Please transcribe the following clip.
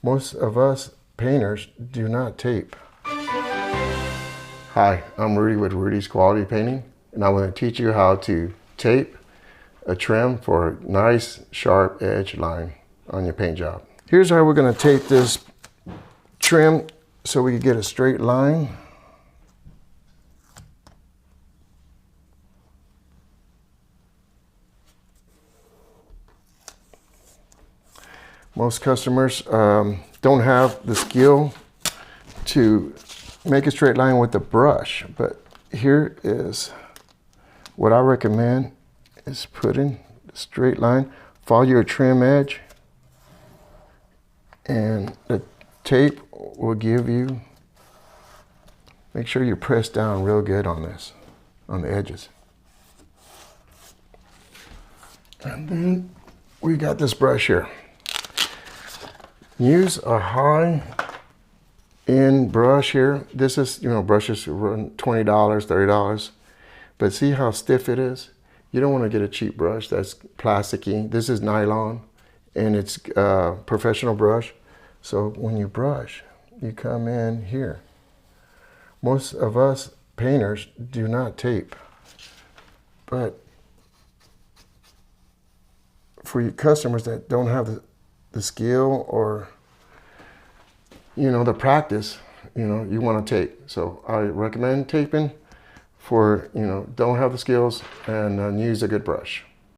Most of us painters do not tape. Hi, I'm Rudy with Rudy's Quality Painting, and I want to teach you how to tape a trim for a nice sharp edge line on your paint job. Here's how we're going to tape this trim so we can get a straight line. Most customers don't have the skill to make a straight line with the brush, but here is what I recommend is putting the straight line, follow your trim edge, and the tape will give you, make sure you press down real good on this, on the edges. And then we got this brush here. Use a high end brush here. This is, brushes run $20, $30, but see how stiff it is? You don't want to get a cheap brush that's plasticky. This is nylon and it's a professional brush. So when you brush, you come in here. Most of us painters do not tape, but for you customers that don't have the skill or the practice, you want to tape. So I recommend taping for don't have the skills and use a good brush.